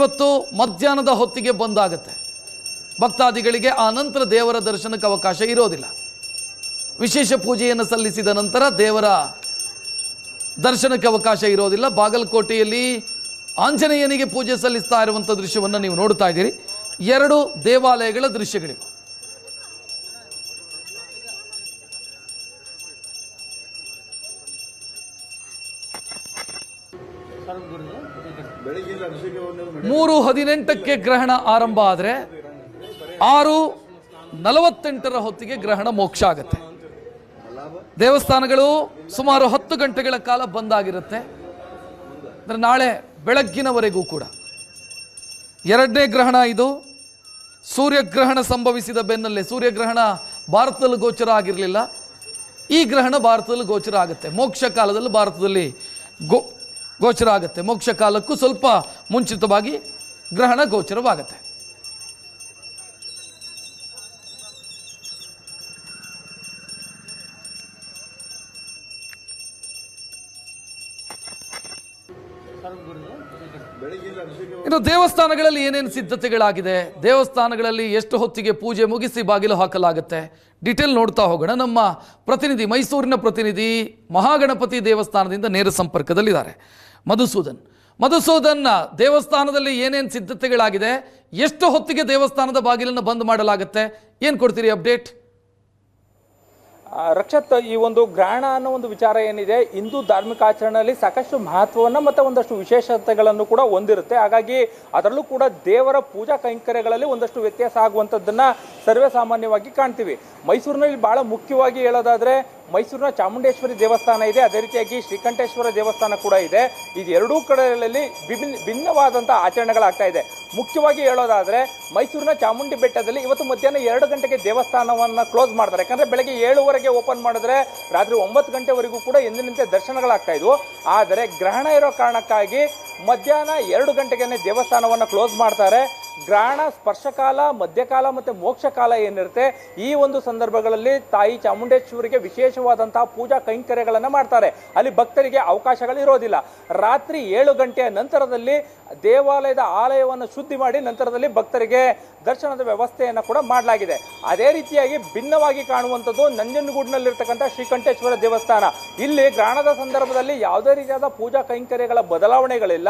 ಇವತ್ತು ಮಧ್ಯಾಹ್ನದ ಹೊತ್ತಿಗೆ ಬಂದಾಗುತ್ತೆ. ಭಕ್ತಾದಿಗಳಿಗೆ ಆ ನಂತರ ದೇವರ ದರ್ಶನಕ್ಕೆ ಅವಕಾಶ ಇರೋದಿಲ್ಲ. ವಿಶೇಷ ಪೂಜೆಯನ್ನು ಸಲ್ಲಿಸಿದ ನಂತರ ದೇವರ ದರ್ಶನಕ್ಕೆ ಅವಕಾಶ ಇರೋದಿಲ್ಲ. ಬಾಗಲಕೋಟೆಯಲ್ಲಿ ಆಂಜನೇಯನಿಗೆ ಪೂಜೆ ಸಲ್ಲಿಸ್ತಾ ಇರುವಂಥ ದೃಶ್ಯವನ್ನು ನೀವು ನೋಡ್ತಾ ಇದ್ದೀರಿ. ಎರಡು ದೇವಾಲಯಗಳ ದೃಶ್ಯಗಳಿವೆ. ಮೂರು 18ಕ್ಕೆ ಗ್ರಹಣ ಆರಂಭ ಆದರೆ 6:48 ಹೊತ್ತಿಗೆ ಗ್ರಹಣ ಮೋಕ್ಷ ಆಗುತ್ತೆ. ದೇವಸ್ಥಾನಗಳು ಸುಮಾರು 10 ಗಂಟೆಗಳ ಕಾಲ ಬಂದಾಗಿರುತ್ತೆ. ಅಂದರೆ ನಾಳೆ ಬೆಳಗ್ಗಿನವರೆಗೂ ಕೂಡ. ಎರಡನೇ ಗ್ರಹಣ ಇದು. ಸೂರ್ಯಗ್ರಹಣ ಸಂಭವಿಸಿದ ಬೆನ್ನಲ್ಲೇ, ಸೂರ್ಯಗ್ರಹಣ ಭಾರತದಲ್ಲಿ ಗೋಚರ ಆಗಿರಲಿಲ್ಲ, ಈ ಗ್ರಹಣ ಭಾರತದಲ್ಲಿ ಗೋಚರ ಆಗುತ್ತೆ. ಮೋಕ್ಷ ಕಾಲದಲ್ಲಿ ಭಾರತದಲ್ಲಿ ಗೋಚರ ಆಗುತ್ತೆ. ಮೋಕ್ಷ ಕಾಲಕ್ಕೂ ಸ್ವಲ್ಪ ಮುಂಚಿತವಾಗಿ ಗ್ರಹಣ ಗೋಚರವಾಗುತ್ತೆ. ಇನ್ನು ದೇವಸ್ಥಾನಗಳಲ್ಲಿ ಏನೇನು ಸಿದ್ಧತೆಗಳಾಗಿದೆ, ದೇವಸ್ಥಾನಗಳಲ್ಲಿ ಎಷ್ಟು ಹೊತ್ತಿಗೆ ಪೂಜೆ ಮುಗಿಸಿ ಬಾಗಿಲು ಹಾಕಲಾಗುತ್ತೆ, ಡೀಟೇಲ್ ನೋಡ್ತಾ ಹೋಗೋಣ. ನಮ್ಮ ಪ್ರತಿನಿಧಿ, ಮೈಸೂರಿನ ಪ್ರತಿನಿಧಿ ಮಹಾಗಣಪತಿ ದೇವಸ್ಥಾನದಿಂದ ನೇರ ಸಂಪರ್ಕದಲ್ಲಿದ್ದಾರೆ ಮಧುಸೂದನ್, ದೇವಸ್ಥಾನದಲ್ಲಿ ಏನೇನು ಸಿದ್ಧತೆಗಳಾಗಿದೆ, ಎಷ್ಟು ಹೊತ್ತಿಗೆ ದೇವಸ್ಥಾನದ ಬಾಗಿಲನ್ನು ಬಂದ್ ಮಾಡಲಾಗುತ್ತೆ, ಏನು ಕೊಡ್ತೀರಿ ಅಪ್ಡೇಟ್? ರಕ್ಷತ್, ಈ ಒಂದು ಗ್ರಹಣ ಅನ್ನೋ ಒಂದು ವಿಚಾರ ಏನಿದೆ, ಹಿಂದೂ ಧಾರ್ಮಿಕ ಆಚರಣೆಯಲ್ಲಿ ಸಾಕಷ್ಟು ಮಹತ್ವವನ್ನು ಮತ್ತು ಒಂದಷ್ಟು ವಿಶೇಷತೆಗಳನ್ನು ಕೂಡ ಹೊಂದಿರುತ್ತೆ. ಹಾಗಾಗಿ ಅದರಲ್ಲೂ ಕೂಡ ದೇವರ ಪೂಜಾ ಕೈಂಕರ್ಯಗಳಲ್ಲಿ ಒಂದಷ್ಟು ವ್ಯತ್ಯಾಸ ಆಗುವಂಥದ್ದನ್ನು ಸರ್ವೇ ಸಾಮಾನ್ಯವಾಗಿ ಕಾಣ್ತೀವಿ. ಮೈಸೂರಿನಲ್ಲಿ ಬಹಳ ಮುಖ್ಯವಾಗಿ ಹೇಳೋದಾದರೆ ಮೈಸೂರಿನ ಚಾಮುಂಡೇಶ್ವರಿ ದೇವಸ್ಥಾನ ಇದೆ, ಅದೇ ರೀತಿಯಾಗಿ ಶ್ರೀಕಂಠೇಶ್ವರ ದೇವಸ್ಥಾನ ಕೂಡ ಇದೆ. ಇದು ಎರಡೂ ಕಡೆಗಳಲ್ಲಿ ಭಿನ್ನವಾದಂಥ ಆಚರಣೆಗಳಾಗ್ತಾ ಇದೆ. ಮುಖ್ಯವಾಗಿ ಹೇಳೋದಾದರೆ ಮೈಸೂರಿನ ಚಾಮುಂಡಿ ಬೆಟ್ಟದಲ್ಲಿ ಇವತ್ತು ಮಧ್ಯಾಹ್ನ 2 ಗಂಟೆಗೆ ದೇವಸ್ಥಾನವನ್ನು ಕ್ಲೋಸ್ ಮಾಡ್ತಾರೆ. ಯಾಕಂದರೆ ಬೆಳಗ್ಗೆ 7:00 ಓಪನ್ ಮಾಡಿದ್ರೆ ರಾತ್ರಿ 9 ಗಂಟೆವರೆಗೂ ಕೂಡ ಎಂದಿನಂತೆ ದರ್ಶನಗಳಾಗ್ತಾ ಇದ್ವು. ಆದರೆ ಗ್ರಹಣ ಇರೋ ಕಾರಣಕ್ಕಾಗಿ ಮಧ್ಯಾಹ್ನ 2 ಗಂಟೆಗೆ ದೇವಸ್ಥಾನವನ್ನು ಕ್ಲೋಸ್ ಮಾಡ್ತಾರೆ. ಗ್ರಹಣ ಸ್ಪರ್ಶಕಾಲ, ಮಧ್ಯಕಾಲ ಮತ್ತು ಮೋಕ್ಷಕಾಲ ಏನಿರುತ್ತೆ, ಈ ಒಂದು ಸಂದರ್ಭಗಳಲ್ಲಿ ತಾಯಿ ಚಾಮುಂಡೇಶ್ವರಿಗೆ ವಿಶೇಷವಾದಂತಹ ಪೂಜಾ ಕೈಂಕರ್ಯಗಳನ್ನು ಮಾಡ್ತಾರೆ. ಅಲ್ಲಿ ಭಕ್ತರಿಗೆ ಅವಕಾಶಗಳು ಇರೋದಿಲ್ಲ. ರಾತ್ರಿ 7 ಗಂಟೆಯ ನಂತರದಲ್ಲಿ ದೇವಾಲಯದ ಆಲಯವನ್ನು ಶುದ್ಧಿ ಮಾಡಿ ನಂತರದಲ್ಲಿ ಭಕ್ತರಿಗೆ ದರ್ಶನದ ವ್ಯವಸ್ಥೆಯನ್ನು ಕೂಡ ಮಾಡಲಾಗಿದೆ. ಅದೇ ರೀತಿಯಾಗಿ ಭಿನ್ನವಾಗಿ ಕಾಣುವಂಥದ್ದು ನಂಜನಗೂಡಿನಲ್ಲಿರ್ತಕ್ಕಂಥ ಶ್ರೀಕಂಠೇಶ್ವರ ದೇವಸ್ಥಾನ. ಇಲ್ಲಿ ಗ್ರಹಣದ ಸಂದರ್ಭದಲ್ಲಿ ಯಾವುದೇ ರೀತಿಯಾದ ಪೂಜಾ ಕೈಂಕರ್ಯಗಳ ಬದಲಾವಣೆಗಳಿಲ್ಲ,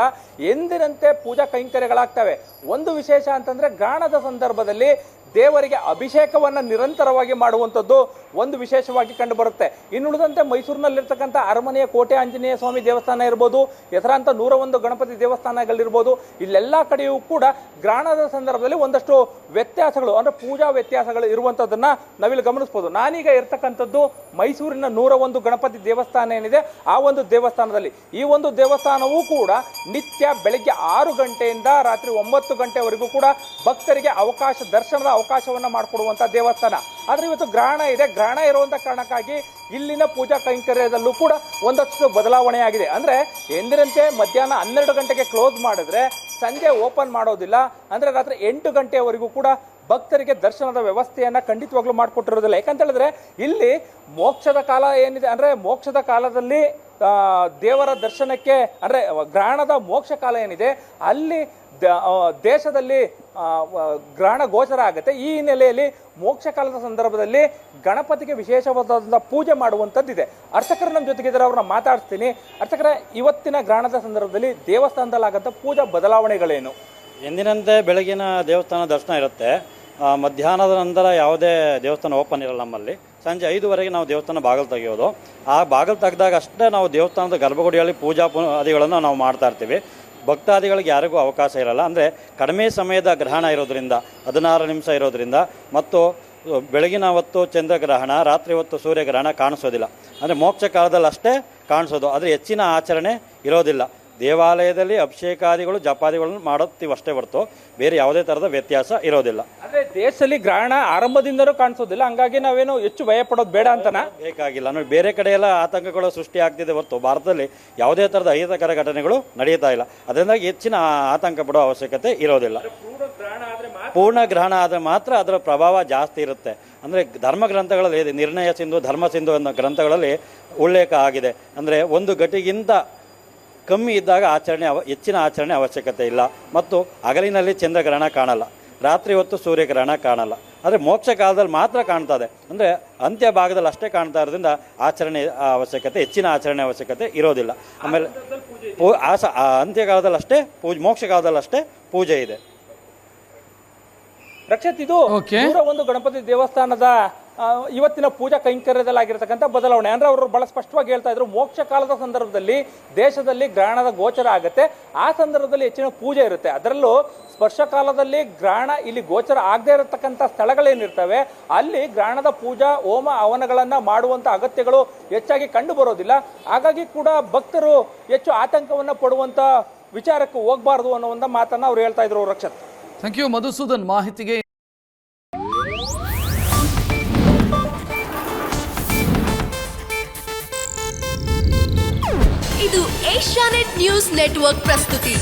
ಎಂದಿನಂತೆ ಪೂಜಾ ಕೈಂಕರ್ಯಗಳಾಗ್ತವೆ. ಒಂದು ವಿಶೇಷ ಅಂತಂದ್ರೆ ಗ್ರಹಣದ ಸಂದರ್ಭದಲ್ಲಿ ದೇವರಿಗೆ ಅಭಿಷೇಕವನ್ನು ನಿರಂತರವಾಗಿ ಮಾಡುವಂಥದ್ದು ಒಂದು ವಿಶೇಷವಾಗಿ ಕಂಡು ಬರುತ್ತೆ. ಇನ್ನುಳಿದಂತೆ ಮೈಸೂರಿನಲ್ಲಿರ್ತಕ್ಕಂಥ ಅರಮನೆಯ ಕೋಟೆ ಆಂಜನೇಯ ಸ್ವಾಮಿ ದೇವಸ್ಥಾನ ಇರ್ಬೋದು, ಹೆಸರಾಂತ 101 ಗಣಪತಿ ದೇವಸ್ಥಾನಗಳಿರ್ಬೋದು, ಇಲ್ಲೆಲ್ಲ ಕಡೆಯೂ ಕೂಡ ಗ್ರಹಣದ ಸಂದರ್ಭದಲ್ಲಿ ಒಂದಷ್ಟು ವ್ಯತ್ಯಾಸಗಳು, ಅಂದರೆ ಪೂಜಾ ವ್ಯತ್ಯಾಸಗಳು ಇರುವಂಥದ್ದನ್ನು ನಾವಿಲ್ಲಿ ಗಮನಿಸ್ಬೋದು. ನಾನೀಗ ಇರ್ತಕ್ಕಂಥದ್ದು ಮೈಸೂರಿನ 101 ಗಣಪತಿ ದೇವಸ್ಥಾನ ಏನಿದೆ, ಆ ಒಂದು ದೇವಸ್ಥಾನದಲ್ಲಿ. ಈ ಒಂದು ದೇವಸ್ಥಾನವೂ ಕೂಡ ನಿತ್ಯ ಬೆಳಗ್ಗೆ 6 ಗಂಟೆಯಿಂದ ರಾತ್ರಿ 9 ಗಂಟೆವರೆಗೂ ಕೂಡ ಭಕ್ತರಿಗೆ ದರ್ಶನದ ಅವಕಾಶವನ್ನು ಮಾಡಿಕೊಡುವಂಥ ದೇವಸ್ಥಾನ. ಆದರೆ ಇವತ್ತು ಗ್ರಹಣ ಇದೆ. ಗ್ರಹಣ ಇರುವಂಥ ಕಾರಣಕ್ಕಾಗಿ ಇಲ್ಲಿನ ಪೂಜಾ ಕೈಂಕರ್ಯದಲ್ಲೂ ಕೂಡ ಒಂದಷ್ಟು ಬದಲಾವಣೆ ಆಗಿದೆ. ಅಂದರೆ ಎಂದಿನಂತೆ ಮಧ್ಯಾಹ್ನ 12 ಗಂಟೆಗೆ ಕ್ಲೋಸ್ ಮಾಡಿದ್ರೆ ಸಂಜೆ ಓಪನ್ ಮಾಡೋದಿಲ್ಲ. ಅಂದರೆ ರಾತ್ರಿ 8 ಗಂಟೆಯವರೆಗೂ ಕೂಡ ಭಕ್ತರಿಗೆ ದರ್ಶನದ ವ್ಯವಸ್ಥೆಯನ್ನು ಖಂಡಿತವಾಗ್ಲೂ ಮಾಡಿಕೊಟ್ಟಿರೋದಿಲ್ಲ. ಯಾಕಂತ ಹೇಳಿದ್ರೆ ಇಲ್ಲಿ ಮೋಕ್ಷದ ಕಾಲ ಏನಿದೆ, ಅಂದರೆ ಮೋಕ್ಷದ ಕಾಲದಲ್ಲಿ ದೇವರ ದರ್ಶನಕ್ಕೆ, ಅಂದರೆ ಗ್ರಹಣದ ಮೋಕ್ಷ ಕಾಲ ಏನಿದೆ, ಅಲ್ಲಿ ದೇಶದಲ್ಲಿ ಗ್ರಹಣ ಗೋಚರ ಆಗುತ್ತೆ. ಈ ಹಿನ್ನೆಲೆಯಲ್ಲಿ ಮೋಕ್ಷ ಕಾಲದ ಸಂದರ್ಭದಲ್ಲಿ ಗಣಪತಿಗೆ ವಿಶೇಷವಾದ ಪೂಜೆ ಮಾಡುವಂಥದ್ದಿದೆ. ಅರ್ಚಕರು ನಮ್ಮ ಜೊತೆಗಿದ್ದಾರೆ, ಅವ್ರನ್ನ ಮಾತಾಡ್ತೀನಿ. ಅರ್ಚಕರ, ಇವತ್ತಿನ ಗ್ರಹಣದ ಸಂದರ್ಭದಲ್ಲಿ ದೇವಸ್ಥಾನದಲ್ಲಿ ಆಗಂತ ಪೂಜಾ ಬದಲಾವಣೆಗಳೇನು? ಎಂದಿನಂತೆ ಬೆಳಗಿನ ದೇವಸ್ಥಾನ ದರ್ಶನ ಇರುತ್ತೆ. ಮಧ್ಯಾಹ್ನದ ನಂತರ ಯಾವುದೇ ದೇವಸ್ಥಾನ ಓಪನ್ ಇರಲ್ಲ ನಮ್ಮಲ್ಲಿ. ಸಂಜೆ 5ವರೆಗೆ ನಾವು ದೇವಸ್ಥಾನ ಬಾಗಿಲು ತೆಗೆಯೋದು. ಆ ಬಾಗಿಲು ತೆಗೆದಾಗ ಅಷ್ಟೇ ನಾವು ದೇವಸ್ಥಾನದ ಗರ್ಭಗುಡಿಯಲ್ಲಿ ಪೂಜಾ ಆದಿಗಳನ್ನು ನಾವು ಮಾಡ್ತಾ ಇರ್ತೀವಿ. ಭಕ್ತಾದಿಗಳಿಗೆ ಯಾರಿಗೂ ಅವಕಾಶ ಇರಲ್ಲ. ಅಂದರೆ ಕಡಿಮೆ ಸಮಯದ ಗ್ರಹಣ ಇರೋದ್ರಿಂದ, 16 ನಿಮಿಷ ಇರೋದ್ರಿಂದ, ಮತ್ತು ಬೆಳಗಿನ ಹೊತ್ತು ಚಂದ್ರಗ್ರಹಣ, ರಾತ್ರಿ ಹೊತ್ತು ಸೂರ್ಯಗ್ರಹಣ ಕಾಣಿಸೋದಿಲ್ಲ. ಅಂದರೆ ಮೋಕ್ಷ ಕಾಲದಲ್ಲಿ ಅಷ್ಟೇ ಕಾಣಿಸೋದು, ಆದರೆ ಹೆಚ್ಚಿನ ಆಚರಣೆ ಇರೋದಿಲ್ಲ. ದೇವಾಲಯದಲ್ಲಿ ಅಭಿಷೇಕಾದಿಗಳು ಜಪಾದಿಗಳನ್ನು ಮಾಡುತ್ತೀವಿ ಅಷ್ಟೇ ಹೊರತು ಬೇರೆ ಯಾವುದೇ ಥರದ ವ್ಯತ್ಯಾಸ ಇರೋದಿಲ್ಲ. ಅಂದರೆ ದೇಶದಲ್ಲಿ ಗ್ರಹಣ ಆರಂಭದಿಂದಲೂ ಕಾಣಿಸೋದಿಲ್ಲ, ಹಂಗಾಗಿ ನಾವೇನು ಹೆಚ್ಚು ಭಯ ಪಡೋದು ಬೇಡ ಅಂತನಾ? ಬೇಕಾಗಿಲ್ಲ. ನೋಡಿ, ಬೇರೆ ಕಡೆ ಎಲ್ಲ ಆತಂಕಗಳು ಸೃಷ್ಟಿ ಆಗ್ತಿದೆ ಹೊರತು ಭಾರತದಲ್ಲಿ ಯಾವುದೇ ಥರದ ಅಹಿತಕರ ಘಟನೆಗಳು ನಡೆಯುತ್ತಾ ಇಲ್ಲ. ಅದರಿಂದಾಗಿ ಹೆಚ್ಚಿನ ಆತಂಕ ಪಡೋ ಅವಶ್ಯಕತೆ ಇರೋದಿಲ್ಲ. ಪೂರ್ಣ ಗ್ರಹಣ ಆದರೆ ಮಾತ್ರ ಅದರ ಪ್ರಭಾವ ಜಾಸ್ತಿ ಇರುತ್ತೆ. ಅಂದರೆ ಧರ್ಮ ಗ್ರಂಥಗಳಲ್ಲಿ ನಿರ್ಣಯ ಸಿಂಧು, ಧರ್ಮ ಸಿಂಧು ಅನ್ನೋ ಗ್ರಂಥಗಳಲ್ಲಿ ಉಲ್ಲೇಖ ಆಗಿದೆ. ಅಂದರೆ ಒಂದು ಗಟಿಗಿಂತ ಕಮ್ಮಿ ಇದ್ದಾಗ ಹೆಚ್ಚಿನ ಆಚರಣೆ ಅವಶ್ಯಕತೆ ಇಲ್ಲ. ಮತ್ತು ಹಗಲಿನಲ್ಲಿ ಚಂದ್ರಗ್ರಹಣ ಕಾಣಲ್ಲ, ರಾತ್ರಿ ಹೊತ್ತು ಸೂರ್ಯಗ್ರಹಣ ಕಾಣಲ್ಲ. ಆದರೆ ಮೋಕ್ಷ ಕಾಲದಲ್ಲಿ ಮಾತ್ರ ಕಾಣ್ತದೆ, ಅಂದರೆ ಅಂತ್ಯ ಭಾಗದಲ್ಲಿ ಅಷ್ಟೇ ಕಾಣ್ತಾ ಇರೋದ್ರಿಂದ ಆಚರಣೆ ಅವಶ್ಯಕತೆ, ಹೆಚ್ಚಿನ ಆಚರಣೆ ಅವಶ್ಯಕತೆ ಇರೋದಿಲ್ಲ. ಆಮೇಲೆ ಅಂತ್ಯಕಾಲದಲ್ಲಿ ಅಷ್ಟೇ ಮೋಕ್ಷ ಕಾಲದಲ್ಲಿ ಅಷ್ಟೇ ಪೂಜೆ ಇದೆ. ರಕ್ಷಿತ್, ಇದು ಒಂದು ಗಣಪತಿ ದೇವಸ್ಥಾನದ ಇವತ್ತಿನ ಪೂಜಾ ಕೈಂಕರ್ಯದಲ್ಲಾಗಿರ್ತಕ್ಕಂಥ ಬದಲಾವಣೆ. ಅಂದ್ರೆ ಅವರು ಬಹಳ ಸ್ಪಷ್ಟವಾಗಿ ಹೇಳ್ತಾ ಇದ್ರು, ಮೋಕ್ಷ ಕಾಲದ ಸಂದರ್ಭದಲ್ಲಿ ದೇಶದಲ್ಲಿ ಗ್ರಹಣದ ಗೋಚರ ಆಗುತ್ತೆ, ಆ ಸಂದರ್ಭದಲ್ಲಿ ಹೆಚ್ಚಿನ ಪೂಜೆ ಇರುತ್ತೆ. ಅದರಲ್ಲೂ ಸ್ಪರ್ಶ ಕಾಲದಲ್ಲಿ ಗ್ರಹಣ ಇಲ್ಲಿ ಗೋಚರ ಆಗದೆ ಇರತಕ್ಕಂಥ ಸ್ಥಳಗಳೇನಿರ್ತವೆ ಅಲ್ಲಿ ಗ್ರಹಣದ ಪೂಜಾ ಹೋಮ ಹವನಗಳನ್ನ ಮಾಡುವಂತ ಅಗತ್ಯಗಳು ಹೆಚ್ಚಾಗಿ ಕಂಡು ಬರೋದಿಲ್ಲ. ಹಾಗಾಗಿ ಕೂಡ ಭಕ್ತರು ಹೆಚ್ಚು ಆತಂಕವನ್ನ ಪಡುವಂತ ವಿಚಾರಕ್ಕೆ ಹೋಗಬಾರದು ಅನ್ನೋ ಒಂದು ಮಾತನ್ನ ಅವ್ರು ಹೇಳ್ತಾ ಇದ್ರು. ರಕ್ಷತ್, ಥ್ಯಾಂಕ್ ಯು ಮಧುಸೂದನ್ ಮಾಹಿತಿಗೆ. ಇದು ಏಷ್ಯಾನೆಟ್ ನ್ಯೂಸ್ ನೆಟ್ವರ್ಕ್ ಪ್ರಸ್ತುತಿ.